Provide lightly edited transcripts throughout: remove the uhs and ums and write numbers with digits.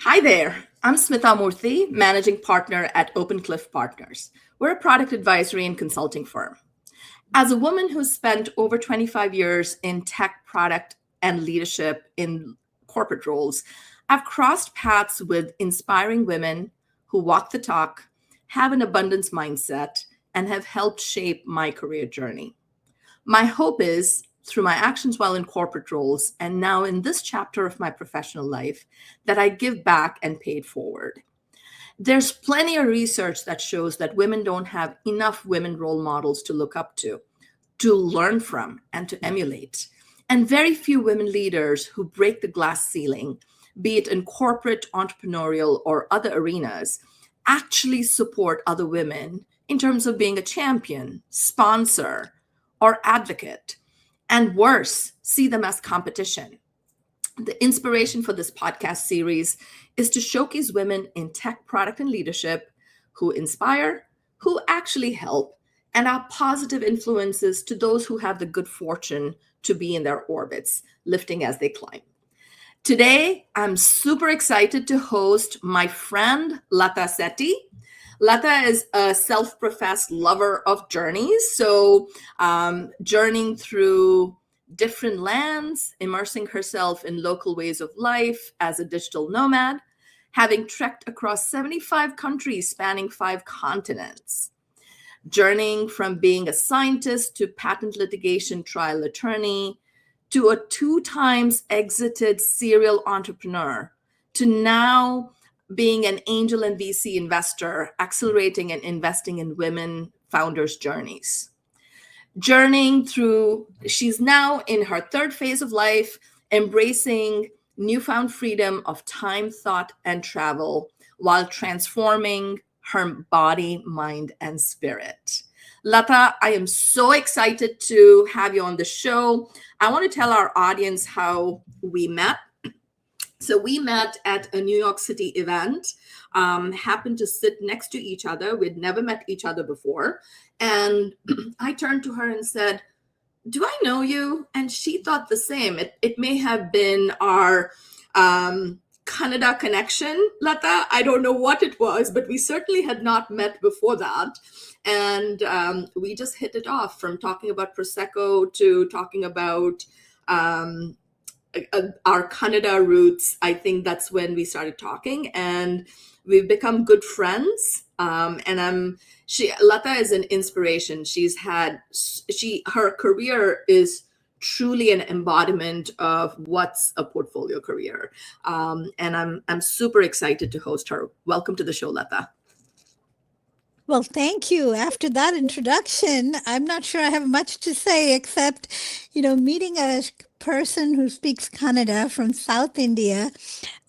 Hi there. I'm Smita Murthy, managing partner at Opencliff Partners. We're a product advisory and consulting firm. As a woman who's spent over 25 years in tech product and leadership in corporate roles, I've crossed paths with inspiring women who walk the talk, have an abundance mindset, and have helped shape my career journey. My hope is, through my actions while in corporate roles and now in this chapter of my professional life, that I give back and pay it forward. There's plenty of research that shows that women don't have enough women role models to look up to learn from, and to emulate. And very few women leaders who break the glass ceiling, be it in corporate, entrepreneurial, or other arenas, actually support other women in terms of being a champion, sponsor, or advocate. And worse, see them as competition. The inspiration for this podcast series is to showcase women in tech, product, and leadership who inspire, who actually help, and are positive influences to those who have the good fortune to be in their orbits, lifting as they climb. Today, I'm super excited to host my friend, Lata Setty. Lata is a self-professed lover of journeys. So journeying through different lands, immersing herself in local ways of life as a digital nomad, having trekked across 75 countries spanning 5 continents, journeying from being a scientist to patent litigation trial attorney, to a 2 times exited serial entrepreneur, to now being an angel and VC investor, accelerating and investing in women founders' journeys. Journeying through, she's now in her 3rd phase of life, embracing newfound freedom of time, thought, and travel while transforming her body, mind, and spirit. Lata, I am so excited to have you on the show. I want to tell our audience how we met. So we met at a New York City event, happened to sit next to each other. We'd never met each other before. And I turned to her and said, "Do I know you?" And she thought the same. It may have been our Canada connection, Lata. I don't know what it was, but we certainly had not met before that. And we just hit it off, from talking about Prosecco to talking about our Canada roots. I think that's when we started talking, and we've become good friends. Lata is an inspiration. Her career is truly an embodiment of what's a portfolio career. And I'm super excited to host her. Welcome to the show, Lata. Well, thank you. After that introduction, I'm not sure I have much to say except, meeting a person who speaks Kannada from South India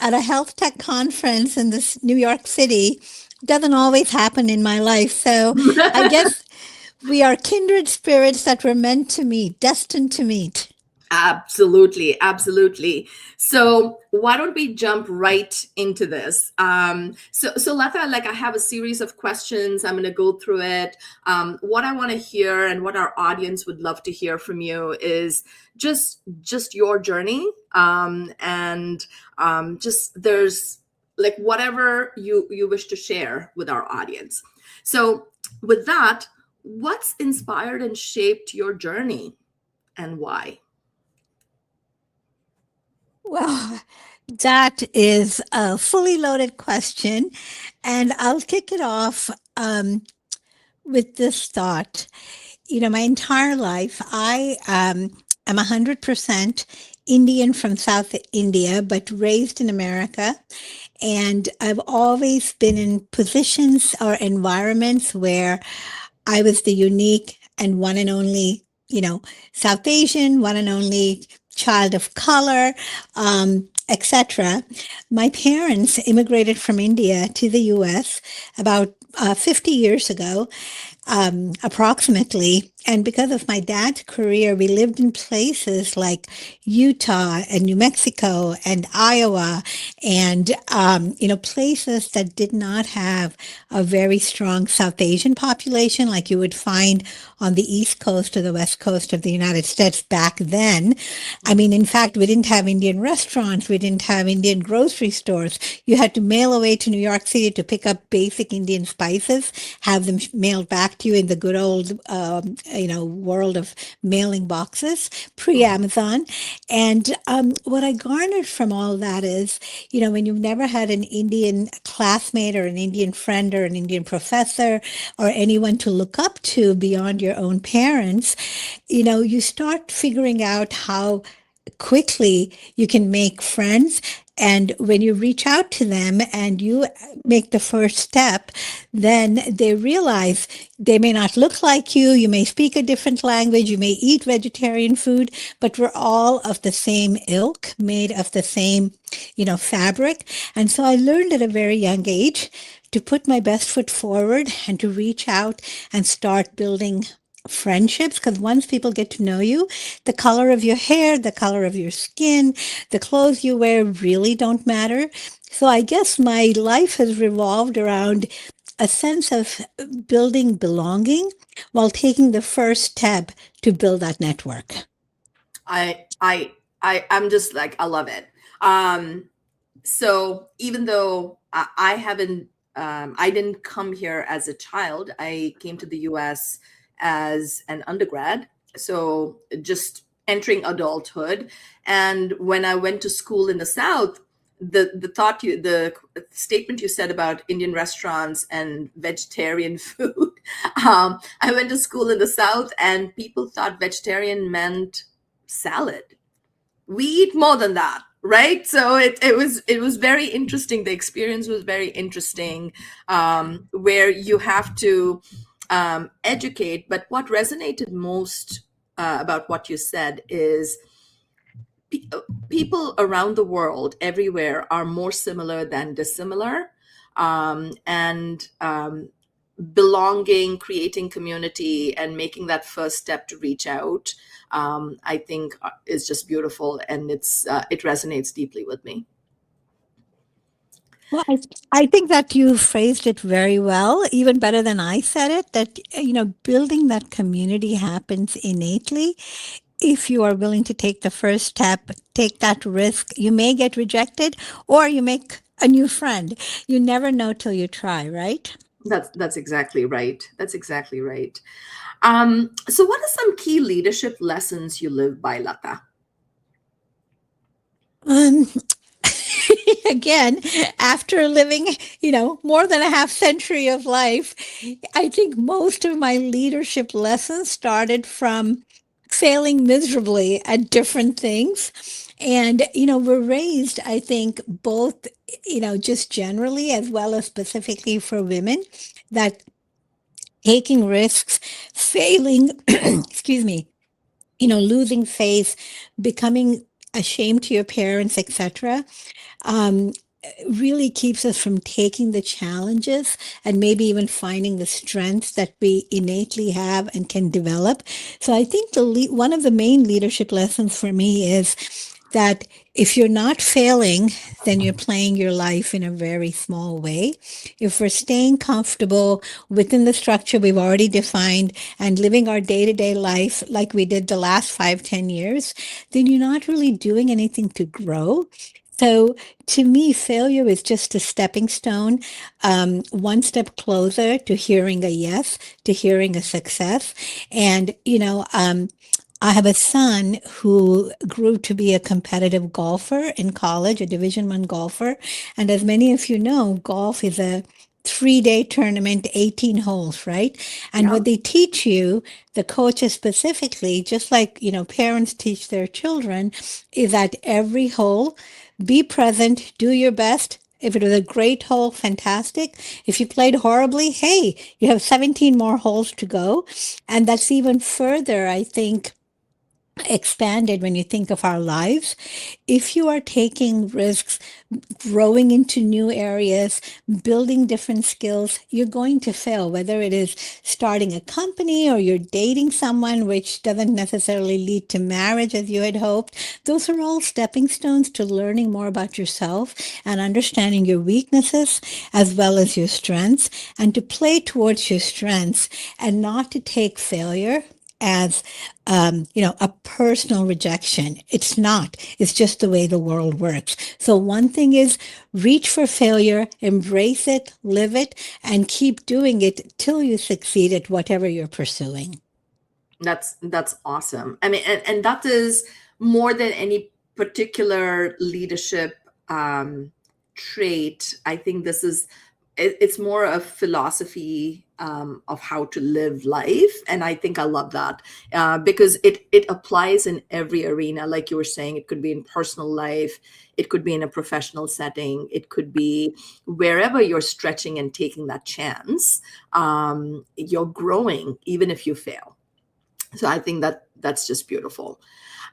at a health tech conference in this New York City doesn't always happen in my life. So I guess we are kindred spirits that were meant to meet, destined to meet. Absolutely. So why don't we jump right into this? So Lata, I have a series of questions. I'm going to go through it. What I want to hear and what our audience would love to hear from you is just your journey. Just there's whatever you wish to share with our audience. So with that, what's inspired and shaped your journey and why? Well, that is a fully loaded question, and I'll kick it off with this thought. My entire life, I am 100% Indian from South India, but raised in America. And I've always been in positions or environments where I was the unique and one and only, South Asian, one and only child of color, etc. My parents immigrated from India to the U.S. about 50 years ago, approximately. And because of my dad's career, we lived in places like Utah and New Mexico and Iowa, and places that did not have a very strong South Asian population like you would find on the East Coast or the West Coast of the United States back then. I mean, in fact, we didn't have Indian restaurants, we didn't have Indian grocery stores. You had to mail away to New York City to pick up basic Indian spices, have them mailed back to you in the good old, world of mailing boxes, pre-Amazon. And what I garnered from all that is, when you've never had an Indian classmate or an Indian friend or an Indian professor or anyone to look up to beyond your own parents, you start figuring out how quickly you can make friends. And when you reach out to them and you make the first step, then they realize they may not look like you may speak a different language, you may eat vegetarian food, but we're all of the same ilk, made of the same, fabric. And so I learned at a very young age to put my best foot forward and to reach out and start building friendships, because once people get to know you, the color of your hair, the color of your skin, the clothes you wear really don't matter. So I guess my life has revolved around a sense of building belonging while taking the first step to build that network. I'm just like, I love it. So even though I haven't, I didn't come here as a child, I came to the US as an undergrad. So just entering adulthood. And when I went to school in the South, the statement you said about Indian restaurants and vegetarian food, I went to school in the South and people thought vegetarian meant salad. We eat more than that, right? So it was very interesting. The experience was very interesting, where you have to educate. But what resonated most about what you said is people around the world, everywhere, are more similar than dissimilar. And belonging, creating community, and making that first step to reach out, I think is just beautiful, and it resonates deeply with me. Well, I think that you phrased it very well, even better than I said it, that, building that community happens innately. If you are willing to take the first step, take that risk, you may get rejected or you make a new friend. You never know till you try, right? That's exactly right. That's exactly right. So what are some key leadership lessons you live by, Lata? Again, after living, more than a half century of life, I think most of my leadership lessons started from failing miserably at different things. And, we're raised, I think, both, just generally as well as specifically for women, that taking risks, failing, excuse me, losing face, becoming ashamed to your parents, etc., um, really keeps us from taking the challenges and maybe even finding the strengths that we innately have and can develop. So I think one of the main leadership lessons for me is that if you're not failing, then you're playing your life in a very small way. If we're staying comfortable within the structure we've already defined and living our day-to-day life like we did the last 5-10 years, then you're not really doing anything to grow. So to me, failure is just a stepping stone, one step closer to hearing a yes, to hearing a success. And, I have a son who grew to be a competitive golfer in college, a Division I golfer. And as many of you know, golf is a 3-day tournament, 18 holes, right? And Yeah. what they teach you, the coaches specifically, just like, parents teach their children, is that every hole, be present, do your best. If it was a great hole, fantastic. If you played horribly, hey, you have 17 more holes to go. And that's even further, I think, expanded when you think of our lives. If you are taking risks, growing into new areas, building different skills, you're going to fail, whether it is starting a company or you're dating someone, which doesn't necessarily lead to marriage as you had hoped. Those are all stepping stones to learning more about yourself and understanding your weaknesses as well as your strengths, and to play towards your strengths and not to take failure as a personal rejection. It's not. It's just the way the world works. So one thing is reach for failure, embrace it, live it, and keep doing it till you succeed at whatever you're pursuing. That's awesome. I mean, and that is more than any particular leadership trait. I think this is it's more a philosophy of how to live life, and I think I love that because it applies in every arena. Like you were saying, it could be in personal life, it could be in a professional setting, it could be wherever you're stretching and taking that chance. You're growing even if you fail. So I think that that's just beautiful.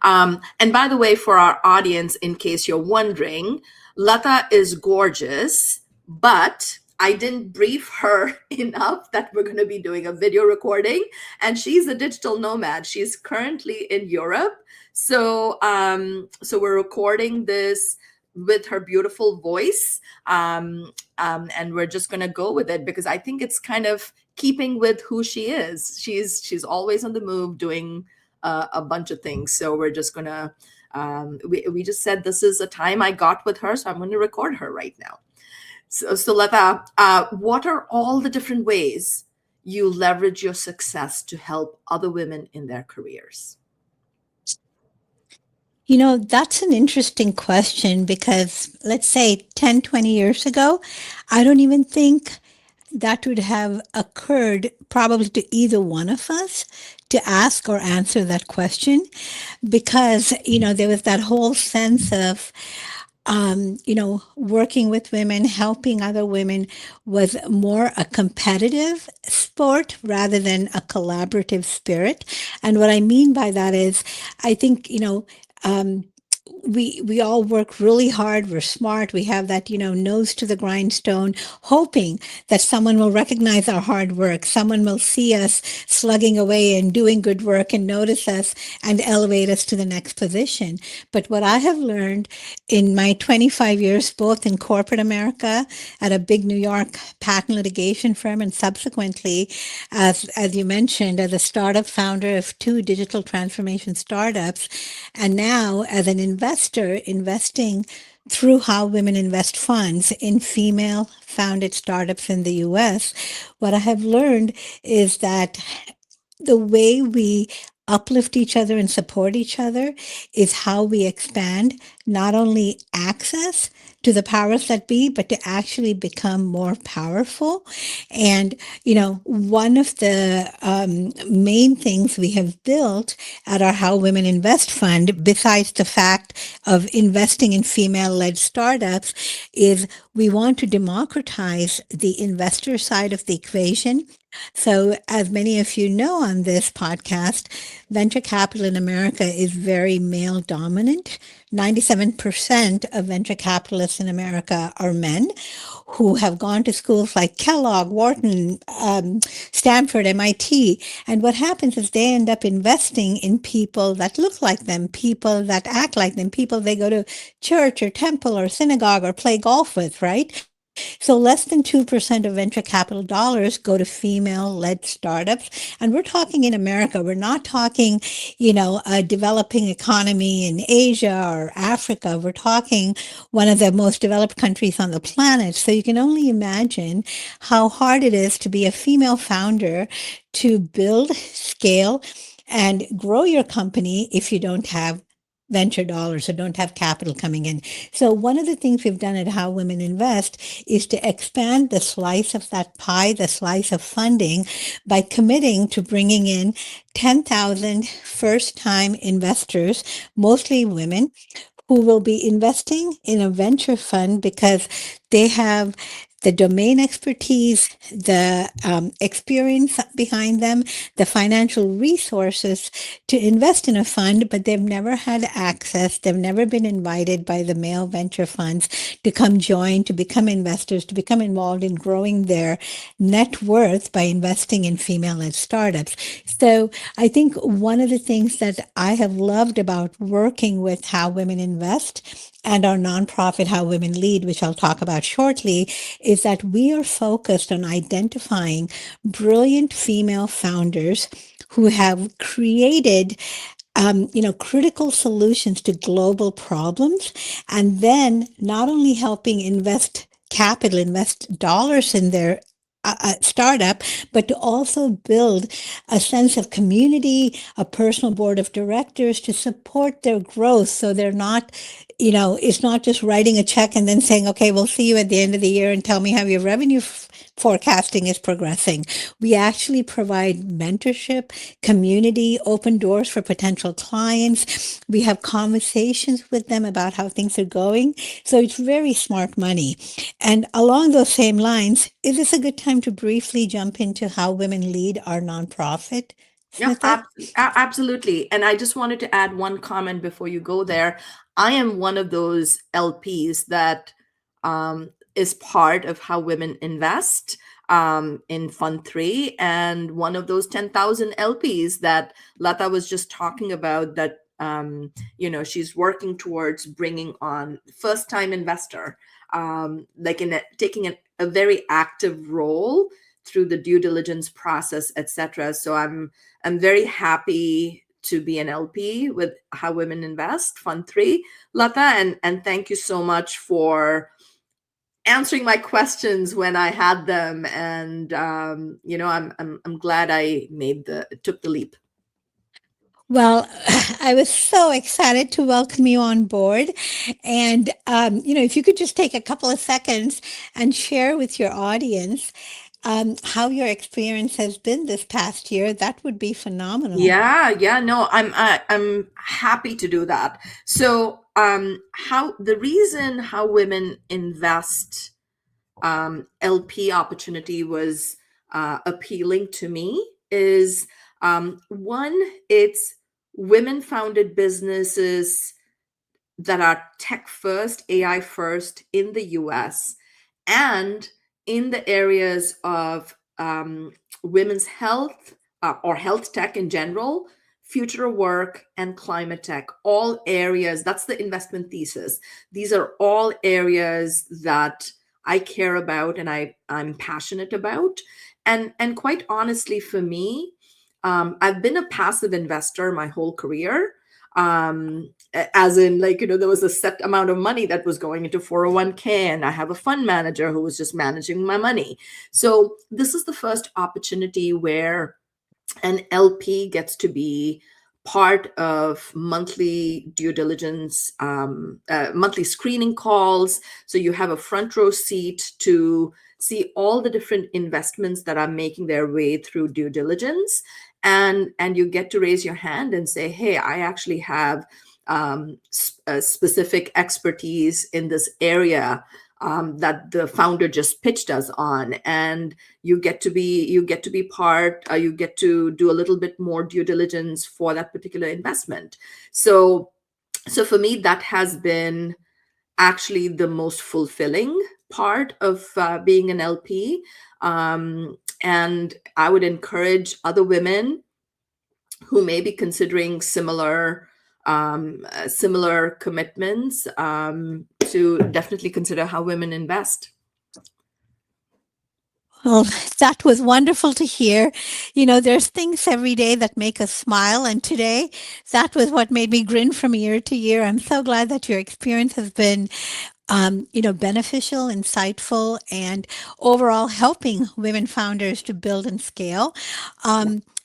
And by the way, for our audience, in case you're wondering, Lata is gorgeous, but I didn't brief her enough that we're going to be doing a video recording, and she's a digital nomad. She's currently in Europe, so we're recording this with her beautiful voice, and we're just going to go with it because I think it's kind of keeping with who she is. She's always on the move, doing a bunch of things. So we're just gonna we just said this is a time I got with her, so I'm going to record her right now. So Lata, what are all the different ways you leverage your success to help other women in their careers? That's an interesting question because let's say 10, 20 years ago, I don't even think that would have occurred probably to either one of us to ask or answer that question because, there was that whole sense of, working with women, helping other women was more a competitive sport rather than a collaborative spirit. And what I mean by that is, I think, we all work really hard. We're smart. We have that, nose to the grindstone, hoping that someone will recognize our hard work. Someone will see us slugging away and doing good work and notice us and elevate us to the next position. But what I have learned in my 25 years, both in corporate America at a big New York patent litigation firm, and subsequently, as you mentioned, as a startup founder of 2 digital transformation startups, and now as an investor investing through How Women Invest funds in female founded startups in the US, what I have learned is that the way we uplift each other and support each other is how we expand not only access to the powers that be, but to actually become more powerful. And, one of the main things we have built at our How Women Invest Fund, besides the fact of investing in female-led startups, is we want to democratize the investor side of the equation. So, as many of you know on this podcast, venture capital in America is very male dominant. 97% of venture capitalists in America are men who have gone to schools like Kellogg, Wharton, Stanford, MIT. And what happens is they end up investing in people that look like them, people that act like them, people they go to church or temple or synagogue or play golf with, right? So less than 2% of venture capital dollars go to female-led startups. And we're talking in America. We're not talking, a developing economy in Asia or Africa. We're talking one of the most developed countries on the planet. So you can only imagine how hard it is to be a female founder, to build, scale, and grow your company if you don't have venture dollars or don't have capital coming in. So one of the things we've done at How Women Invest is to expand the slice of that pie, the slice of funding, by committing to bringing in 10,000 first-time investors, mostly women, who will be investing in a venture fund because they have the domain expertise, the experience behind them, the financial resources to invest in a fund, but they've never had access. They've never been invited by the male venture funds to come join, to become investors, to become involved in growing their net worth by investing in female-led startups. So I think one of the things that I have loved about working with How Women Invest and our nonprofit, How Women Lead, which I'll talk about shortly, is that we are focused on identifying brilliant female founders who have created critical solutions to global problems, and then not only helping invest capital, invest dollars in their startup, but to also build a sense of community, a personal board of directors to support their growth. So they're not, it's not just writing a check and then saying, okay, we'll see you at the end of the year and tell me how your revenue forecasting is progressing. We actually provide mentorship, community, open doors for potential clients. We have conversations with them about how things are going. So it's very smart money. And along those same lines, is this a good time to briefly jump into How Women Lead, our nonprofit, Yeah, Smitha? absolutely. And I just wanted to add one comment before you go there. I am one of those LPs that is part of How Women Invest in Fund 3, and one of those 10,000 LPs that Lata was just talking about, that she's working towards bringing on first-time investor, like taking a very active role through the due diligence process, etc. So I'm very happy to be an LP with How Women Invest Fund 3, Lata, and thank you so much for answering my questions when I had them. And I'm glad I took the leap. Well, I was so excited to welcome you on board. And, if you could just take a couple of seconds and share with your audience how your experience has been this past year, that would be phenomenal. Yeah, no, I'm happy to do that. So, how the reason How Women Invest LP opportunity was appealing to me is, one, it's women founded businesses that are tech first, AI first in the US, and in the areas of women's health, or health tech in general, future of work, and climate tech. All areas, that's the investment thesis. These are all areas that I care about and I'm passionate about. And quite honestly, for me, I've been a passive investor my whole career. As in, like, there was a set amount of money that was going into 401k, and I have a fund manager who was just managing my money. So this is the first opportunity where an LP gets to be part of monthly due diligence, monthly screening calls. So you have a front row seat to see all the different investments that are making their way through due diligence. And you get to raise your hand and say, hey, I actually have specific expertise in this area that the founder just pitched us on, and you get to be part. You get to do a little bit more due diligence for that particular investment. So for me, that has been actually the most fulfilling part of being an LP. And I would encourage other women who may be considering similar commitments to definitely consider How Women Invest. Well, that was wonderful to hear. There's things every day that make us smile. And today, that was what made me grin from year to year. I'm so glad that your experience has been beneficial, insightful, and overall helping women founders to build and scale.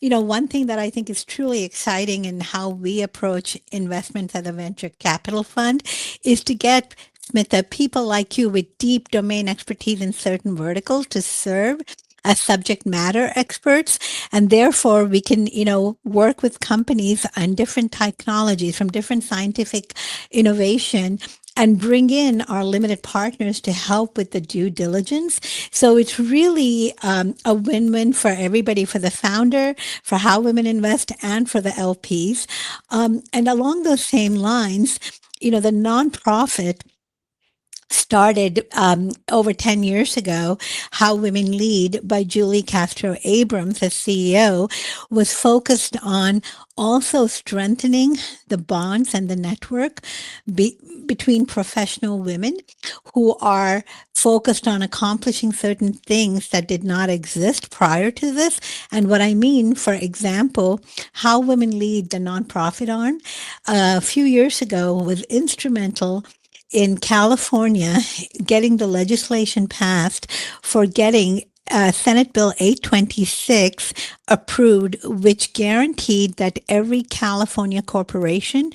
One thing that I think is truly exciting in how we approach investments as a venture capital fund is to get Smitha, people like you with deep domain expertise in certain verticals to serve as subject matter experts. And therefore, we can, work with companies on different technologies from different scientific innovation and bring in our limited partners to help with the due diligence. So it's really a win-win for everybody, for the founder, for How Women Invest, and for the LPs. And along those same lines, the nonprofit started over 10 years ago, How Women Lead by Julie Castro Abrams, as CEO, was focused on also strengthening the bonds and the network between professional women who are focused on accomplishing certain things that did not exist prior to this. And what I mean, for example, How Women Lead, the nonprofit arm, a few years ago was instrumental in California getting the legislation passed for getting Senate Bill 826 approved, which guaranteed that every California corporation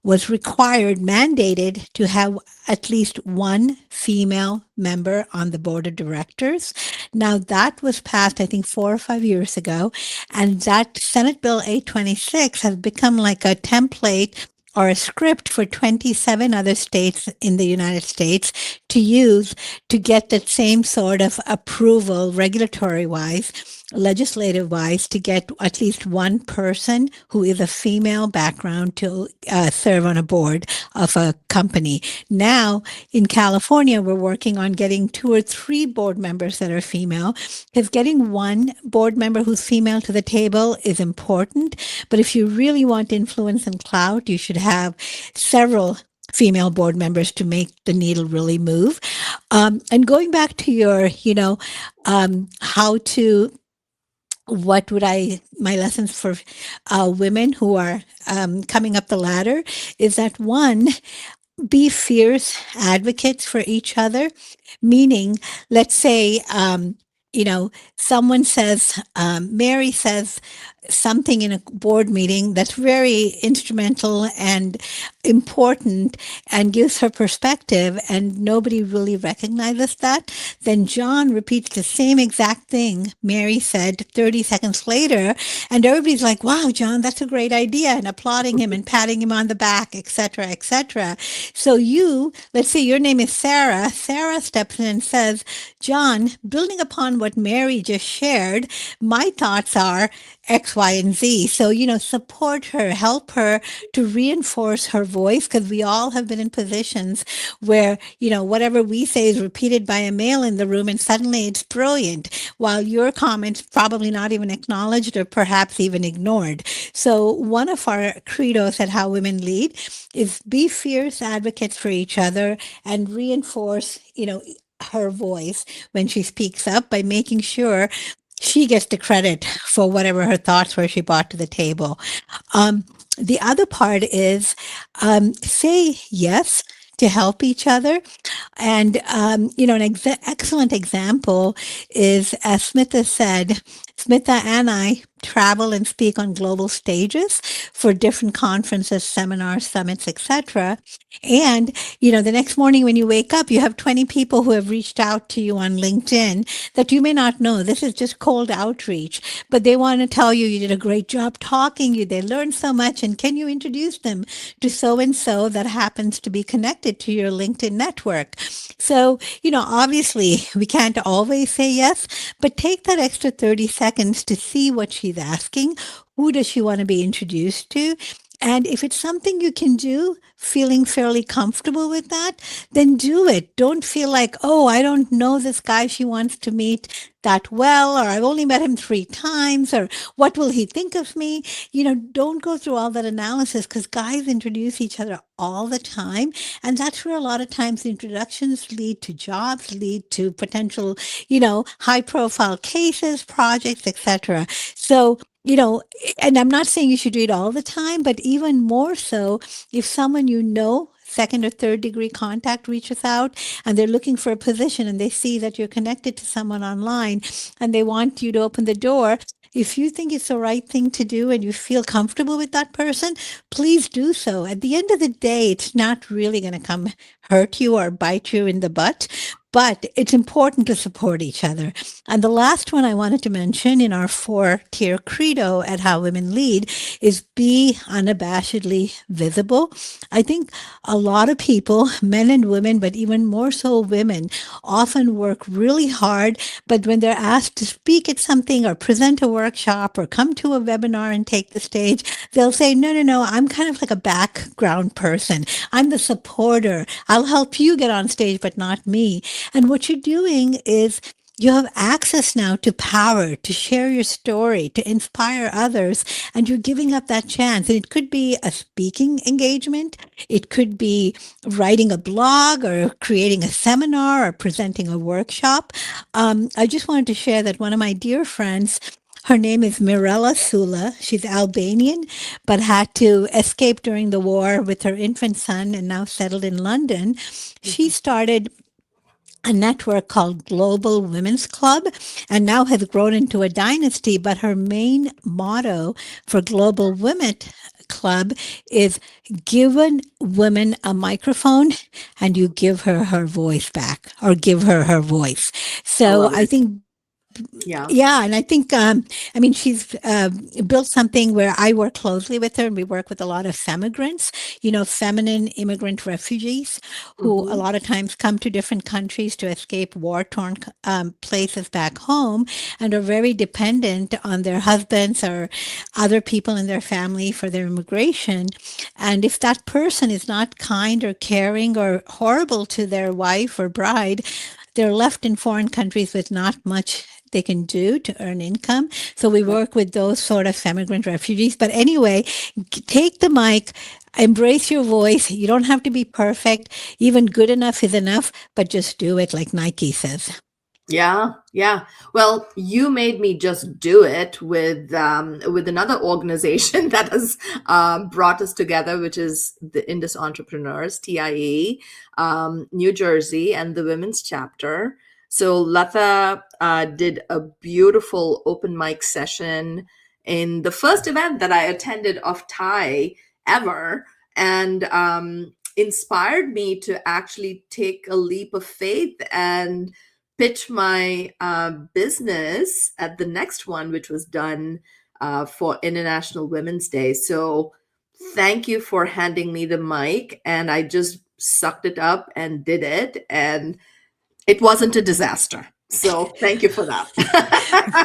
was required, mandated to have at least one female member on the board of directors. Now, that was passed, I think, 4 or 5 years ago. And that Senate Bill 826 has become like a template or a script for 27 other states in the United States to use to get that same sort of approval, regulatory wise, legislative wise, to get at least one person who is a female background to serve on a board of a company. Now, in California, we're working on getting 2 or 3 board members that are female, because getting one board member who's female to the table is important. But if you really want influence and clout, you should have several female board members to make the needle really move. And going back to your, how to, what would my lessons for women who are coming up the ladder is that, one, be fierce advocates for each other, meaning, let's say, someone says, Mary says something in a board meeting that's very instrumental and important and gives her perspective, and nobody really recognizes that. Then John repeats the same exact thing Mary said 30 seconds later, and everybody's like, wow, John, that's a great idea, and applauding him and patting him on the back, etc., etc. So let's say your name is Sarah. Sarah steps in and says, John, building upon what Mary just shared, my thoughts are X, Y, and Z. So, support her, help her to reinforce her voice, because we all have been in positions where, whatever we say is repeated by a male in the room, and suddenly it's brilliant, while your comments probably not even acknowledged or perhaps even ignored. So one of our credos at How Women Lead is be fierce advocates for each other and reinforce, her voice when she speaks up by making sure she gets the credit for whatever her thoughts were she brought to the table. The other part is say yes to help each other. And, an excellent example is, as Smitha said, Smitha and I travel and speak on global stages for different conferences, seminars, summits, etc. And, the next morning when you wake up, you have 20 people who have reached out to you on LinkedIn that you may not know. This is just cold outreach, but they want to tell you did a great job talking. They learned so much, and can you introduce them to so and so that happens to be connected to your LinkedIn network? So, obviously we can't always say yes, but take that extra 30 seconds to see what she's asking. Who does she want to be introduced to? And if it's something you can do, feeling fairly comfortable with that, then do it. Don't feel like, oh, I don't know this guy she wants to meet that well, or I've only met him 3 times, or what will he think of me? Don't go through all that analysis, because guys introduce each other all the time. And that's where a lot of times the introductions lead to jobs, lead to potential, high profile cases, projects, etc. So, and I'm not saying you should do it all the time, but even more so if someone second or third degree contact reaches out and they're looking for a position and they see that you're connected to someone online and they want you to open the door. If you think it's the right thing to do and you feel comfortable with that person, please do so. At the end of the day, it's not really going to hurt you or bite you in the butt, but it's important to support each other. And the last one I wanted to mention in our 4-tier credo at How Women Lead is be unabashedly visible. I think a lot of people, men and women, but even more so women, often work really hard, but when they're asked to speak at something or present a workshop or come to a webinar and take the stage, they'll say, no, no, no, I'm kind of like a background person. I'm the supporter. I'll help you get on stage, but not me. And what you're doing is you have access now to power, to share your story, to inspire others, and you're giving up that chance. And it could be a speaking engagement. It could be writing a blog or creating a seminar or presenting a workshop. I just wanted to share that one of my dear friends, her name is Mirella Sula. She's Albanian, but had to escape during the war with her infant son and now settled in London. She started a network called Global Women's Club and now has grown into a dynasty. But her main motto for Global Women Club is given women a microphone and you give her her voice back or give her her voice. I So love I it. think Yeah. yeah, and I think, I mean, she's built something where I work closely with her, and we work with a lot of femigrants, feminine immigrant refugees who a Hmm. lot of times come to different countries to escape war-torn places back home and are very dependent on their husbands or other people in their family for their immigration. And if that person is not kind or caring or horrible to their wife or bride, they're left in foreign countries with not much they can do to earn income. So we Right. work with those sort of immigrant refugees. But anyway, take the mic, embrace your voice. You don't have to be perfect. Even good enough is enough, but just do it like Nike says. Yeah, yeah. Well, you made me just do it with another organization that has brought us together, which is the Indus Entrepreneurs (TIE), New Jersey, and the Women's Chapter. So Lata did a beautiful open mic session in the first event that I attended of Thai ever, and inspired me to actually take a leap of faith and pitch my business at the next one, which was done for International Women's Day. So thank you for handing me the mic. And I just sucked it up and did it. And it wasn't a disaster. So thank you for that.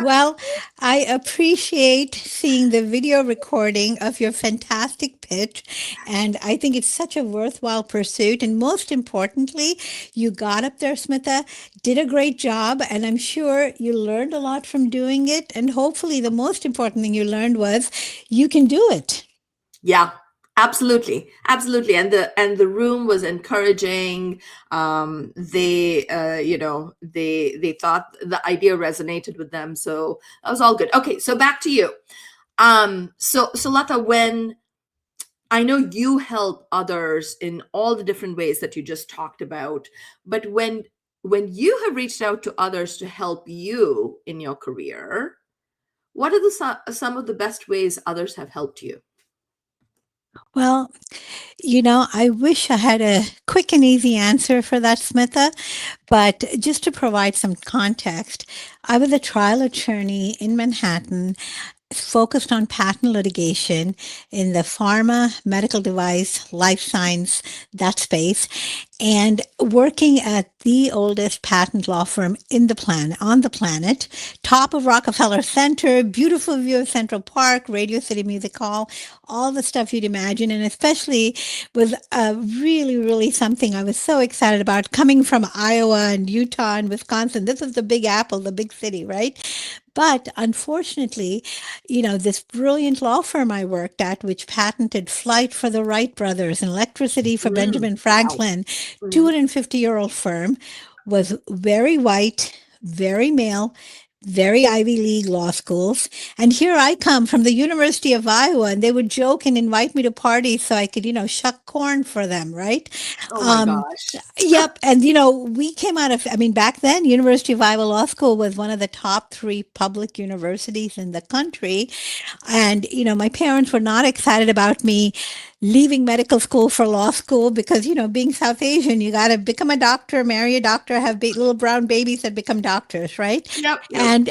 Well, I appreciate seeing the video recording of your fantastic pitch. And I think it's such a worthwhile pursuit. And most importantly, you got up there, Smitha, did a great job. And I'm sure you learned a lot from doing it. And hopefully, the most important thing you learned was you can do it. Yeah, absolutely, absolutely. And the room was encouraging. They they thought the idea resonated with them, so that was all good. Okay, so back to you. So Lata, when I know you help others in all the different ways that you just talked about, but when you have reached out to others to help you in your career, what are some of the best ways others have helped you? Well, I wish I had a quick and easy answer for that, Smitha. But just to provide some context, I was a trial attorney in Manhattan focused on patent litigation in the pharma, medical device, life science, that space, and working at the oldest patent law firm on the planet, top of Rockefeller Center, beautiful view of Central Park, Radio City Music Hall, all the stuff you'd imagine, and especially was really, really something I was so excited about coming from Iowa and Utah and Wisconsin. This was the Big Apple, the big city, right? But unfortunately, this brilliant law firm I worked at, which patented flight for the Wright brothers and electricity for Benjamin Wow. Franklin, Mhm. 250-year-old firm, was very white, very male, very Ivy League law schools. And here I come from the University of Iowa, and they would joke and invite me to parties so I could, shuck corn for them, right? Oh my Um, gosh. Yep. And, we came out of, I mean, back then, University of Iowa Law School was one of the top 3 public universities in the country. And, my parents were not excited about me leaving medical school for law school because, being South Asian, you got to become a doctor, marry a doctor, have little brown babies that become doctors, right? Yep, yep, And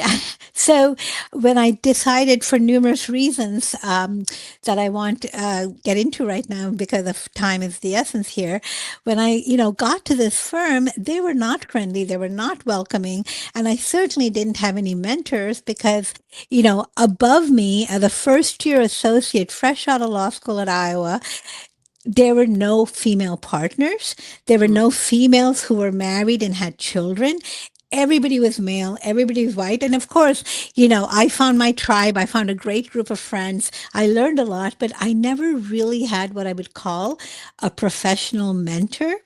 so when I decided for numerous reasons that I want to get into right now because of time is the essence here, when I, got to this firm, they were not friendly, they were not welcoming, and I certainly didn't have any mentors because, above me as a first year associate, fresh out of law school at Iowa, there were no female partners. There were mm, no females who were married and had children. Everybody was male, everybody was white. And of course, I found my tribe. I found a great group of friends. I learned a lot, but I never really had what I would call a professional mentor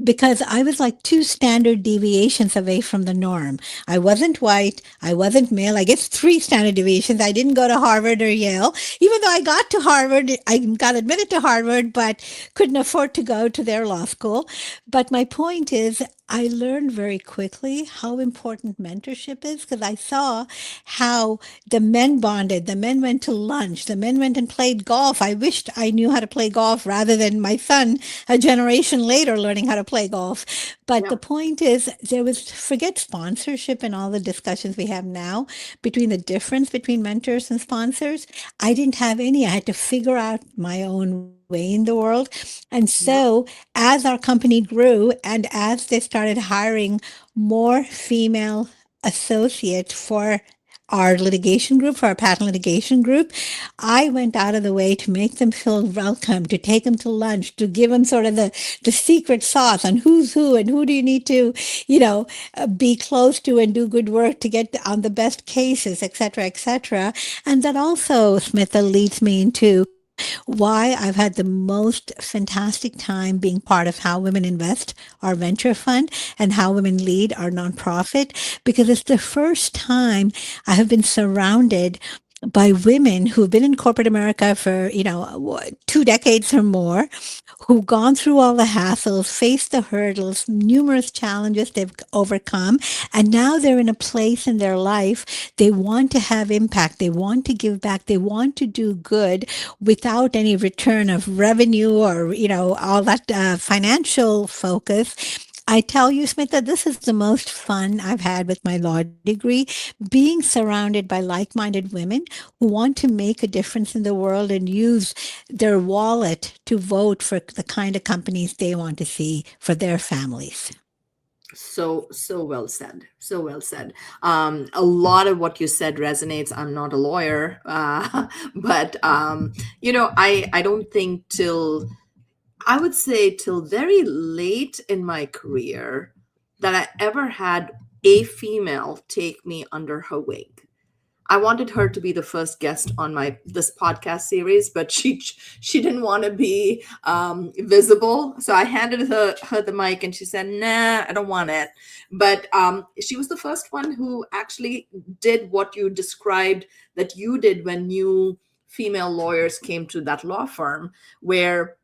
because I was like two standard deviations away from the norm. I wasn't white. I wasn't male. I guess three standard deviations. I didn't go to Harvard or Yale, even though I got to Harvard. I got admitted to Harvard, but couldn't afford to go to their law school. But my point is, I learned very quickly how important mentorship is because I saw how the men bonded. The men went to lunch. The men went and played golf. I wished I knew how to play golf rather than my son a generation later learning how to play golf. But the yep, point is, there was, forget sponsorship and all the discussions we have now between the difference between mentors and sponsors. I didn't have any. I had to figure out my own way in the world. And yep, so, as our company grew and as they started hiring more female associates for our litigation group, for our patent litigation group, I went out of the way to make them feel welcome, to take them to lunch, to give them sort of the secret sauce on who's who and who do you need to, be close to and do good work to get on the best cases, et cetera, et cetera. And that also, Smitha, leads me into why I've had the most fantastic time being part of How Women Invest, our venture fund, and How Women Lead, our nonprofit, because it's the first time I have been surrounded by women who've been in corporate America for, 2 decades or more, who've gone through all the hassles, faced the hurdles, numerous challenges they've overcome, and now they're in a place in their life they want to have impact, they want to give back, they want to do good without any return of revenue or, all that financial focus. I tell you, Smith, that this is the most fun I've had with my law degree, being surrounded by like minded women who want to make a difference in the world and use their wallet to vote for the kind of companies they want to see for their families. so well said, so well said. A lot of what you said resonates. I'm not a lawyer, but I don't think till, I would say till very late in my career, that I ever had a female take me under her wing. I wanted her to be the first guest on my this podcast series, but she didn't want to be visible. So I handed her the mic, and she said, "Nah, I don't want it." But she was the first one who actually did what you described that you did when new female lawyers came to that law firm, where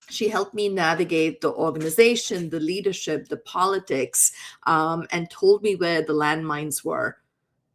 she helped me navigate the organization, the leadership, the politics, and told me where the landmines were.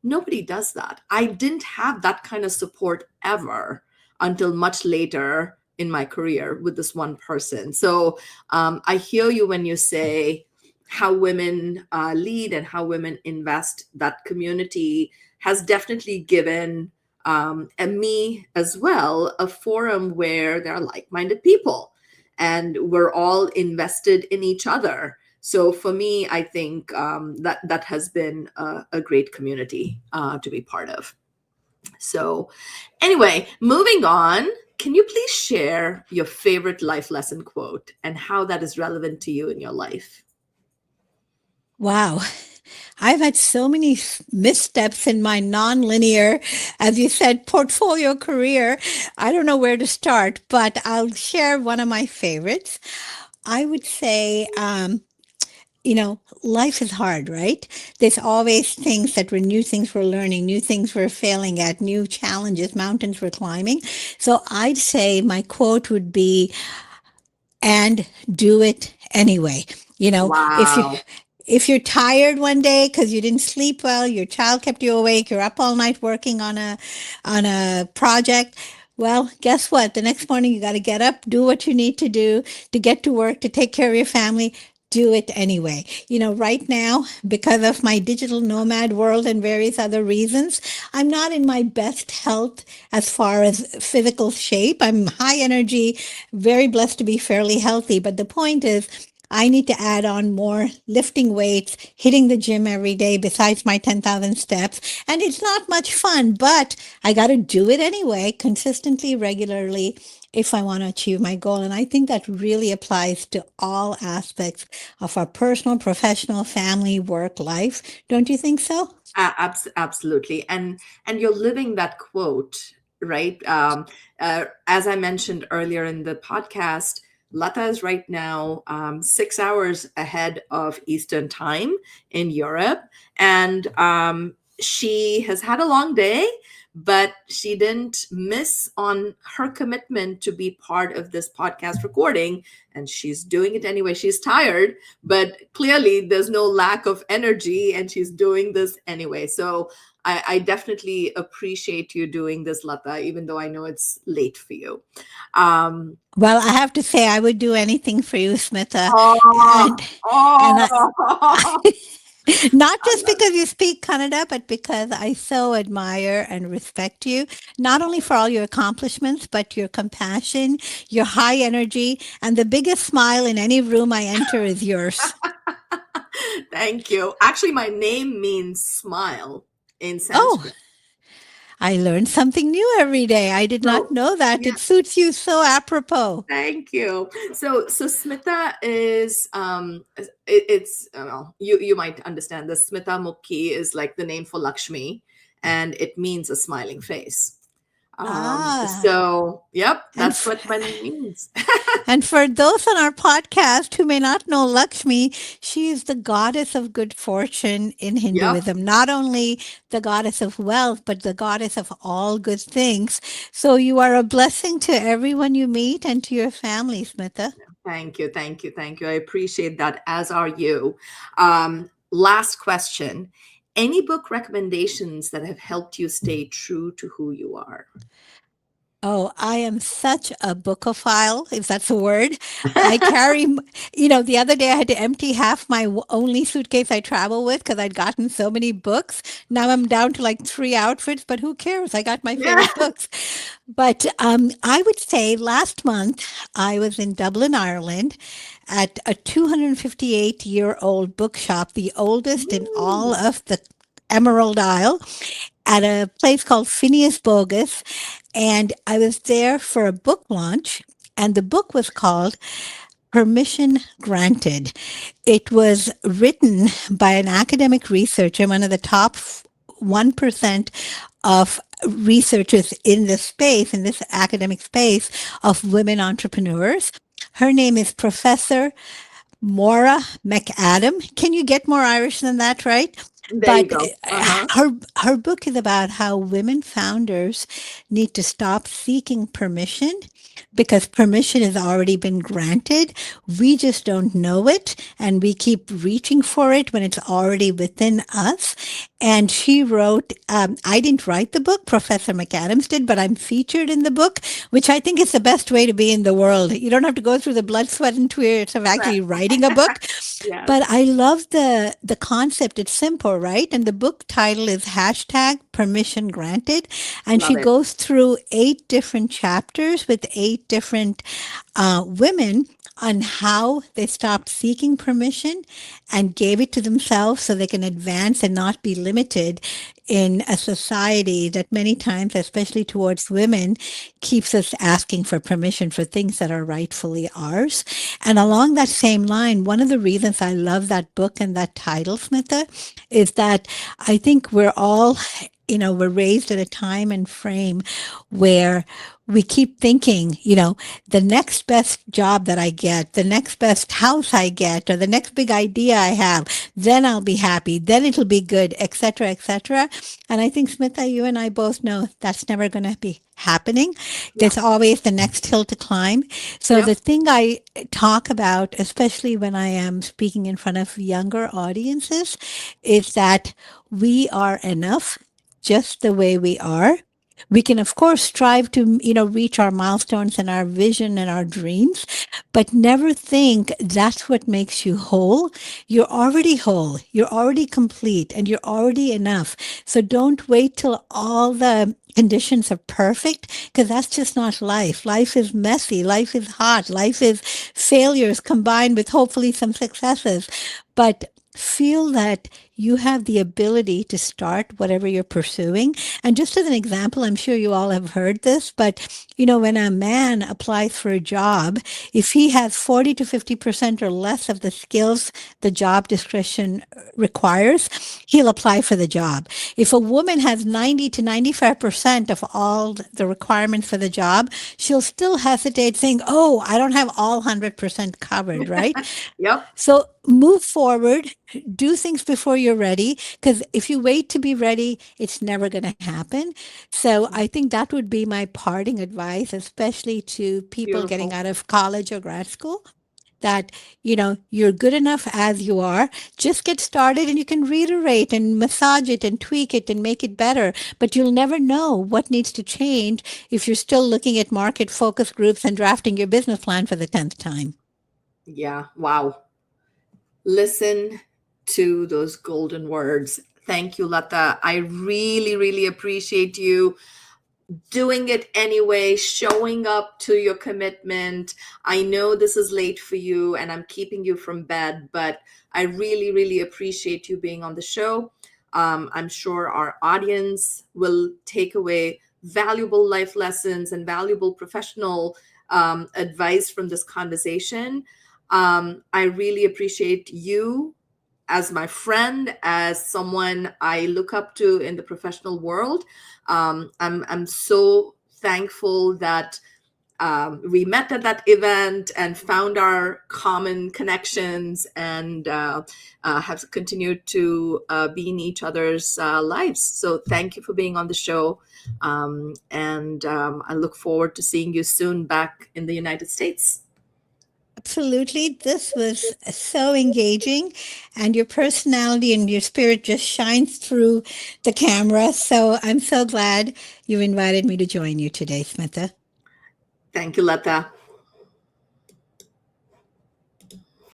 Nobody does that. I didn't have that kind of support ever until much later in my career with this one person. So I hear you when you say how women lead and how women invest. That community has definitely given and me as well a forum where there are like-minded people and we're all invested in each other. So for me, I think that has been a great community to be part of. So anyway, moving on, can you please share your favorite life lesson quote and how that is relevant to you in your life? Wow. I've had so many missteps in my nonlinear, as you said, portfolio career. I don't know where to start, but I'll share one of my favorites. I would say, life is hard, right? There's always things that were new things we're learning, new things we're failing at, new challenges, mountains we're climbing. So I'd say my quote would be, and do it anyway. You know, if you Wow. if you're tired one day because you didn't sleep well, your child kept you awake, you're up all night working on a project, Well, guess what? The next morning you got to get up, do what you need to do to get to work, to take care of your family. Do it anyway. Right now, because of my digital nomad world and various other reasons, I'm not in my best health as far as physical shape. I'm high energy, very blessed to be fairly healthy. But the point is, I need to add on more lifting weights, hitting the gym every day besides my 10,000 steps. And it's not much fun, but I got to do it anyway, consistently, regularly, if I want to achieve my goal. And I think that really applies to all aspects of our personal, professional, family, work life. Don't you think so? Absolutely, and you're living that quote, right? As I mentioned earlier in the podcast, Lata is right now 6 hours ahead of Eastern Time in Europe, and she has had a long day, but she didn't miss on her commitment to be part of this podcast recording, and she's doing it anyway. She's tired, but clearly there's no lack of energy, and she's doing this anyway. So I definitely appreciate you doing this, Lata, even though I know it's late for you. Um, Well, I have to say, I would do anything for you, Smitha. oh, And, and oh, not I just love because you speak Kannada, but because I so admire and respect you, not only for all your accomplishments, but your compassion, your high energy, and the biggest smile in any room I enter is yours. it. Thank you. Actually, my name means smile in Oh, Sanskrit. I learned something new every day. I did not So, know that. yeah, It suits you so apropos. thank you. So Smita is it's well, you might understand this. Smita Mukhi is like the name for Lakshmi, and it means a smiling face. Ah, So yep, and that's what my name means. And for those on our podcast who may not know Lakshmi, she is the goddess of good fortune in Yep. Hinduism, not only the goddess of wealth, but the goddess of all good things. So you are a blessing to everyone you meet and to your family, Smitha. Thank you, thank you, thank you. I appreciate that, as are you. Last question. Any book recommendations that have helped you stay true to who you are? Oh, I am such a bookophile, if that's a word. I carry, the other day I had to empty half my only suitcase I travel with because I'd gotten so many books. Now I'm down to like three outfits, but who cares? I got my Yeah. favorite books. But I would say last month I was in Dublin, Ireland at a 258-year-old bookshop, the oldest in all Ooh, of the Emerald Isle, at a place called Phineas Bogus. And I was there for a book launch, and the book was called Permission Granted. It was written by an academic researcher, one of the top 1% of researchers in this space, in this academic space of women entrepreneurs. Her name is Professor Maura McAdam. Can you get more Irish than that, right? there you But go. Uh-huh. her book is about how women founders need to stop seeking permission because permission has already been granted. We just don't know it, and we keep reaching for it when it's already within us. And she wrote, I didn't write the book, Professor McAdams did, but I'm featured in the book, which I think is the best way to be in the world. You don't have to go through the blood, sweat, and tears of Right. actually writing a book. Yes. But I love the concept. It's simple, right? And the book title is hashtag permission granted. And Love she it. goes through 8 different chapters with 8 different women on how they stopped seeking permission and gave it to themselves so they can advance and not be limited in a society that many times, especially towards women, keeps us asking for permission for things that are rightfully ours. And along that same line, one of the reasons I love that book and that title, Smitha, is that I think we're all, we're raised at a time and frame where we keep thinking, the next best job that I get, the next best house I get, or the next big idea I have, then I'll be happy, then it'll be good, etc., etc. And I think, Smitha, you and I both know that's never going to be happening. Yeah. There's always the next hill to climb. So Yep. the thing I talk about, especially when I am speaking in front of younger audiences, is that we are enough just the way we are. We can, of course, strive to, reach our milestones and our vision and our dreams, but never think that's what makes you whole. You're already whole, you're already complete, and you're already enough. So don't wait till all the conditions are perfect, because that's just not life. Life is messy, life is hot, life is failures combined with hopefully some successes. But feel that you have the ability to start whatever you're pursuing. And just as an example, I'm sure you all have heard this, but when a man applies for a job, if he has 40 to 50% or less of the skills the job description requires, he'll apply for the job. If a woman has 90 to 95% of all the requirements for the job, she'll still hesitate saying, oh, I don't have all 100% covered, right? Yep. So move forward, do things before you're ready, because if you wait to be ready, it's never going to happen. So I think that would be my parting advice, especially to people getting Beautiful. out of college or grad school, that, you're good enough as you are. Just get started and you can reiterate and massage it and tweak it and make it better. But you'll never know what needs to change if you're still looking at market focus groups and drafting your business plan for the 10th time. Yeah. Wow. Listen to those golden words. Thank you, Lata. I really, really appreciate you doing it anyway, showing up to your commitment. I know this is late for you and I'm keeping you from bed, but I really, really appreciate you being on the show. I'm sure our audience will take away valuable life lessons and valuable professional advice from this conversation. I really appreciate you as my friend, as someone I look up to in the professional world. I'm so thankful that we met at that event and found our common connections and have continued to be in each other's lives. So thank you for being on the show. And I look forward to seeing you soon back in the United States. Absolutely. This was so engaging, and your personality and your spirit just shines through the camera. So I'm so glad you invited me to join you today, Smitha. Thank you, Lata.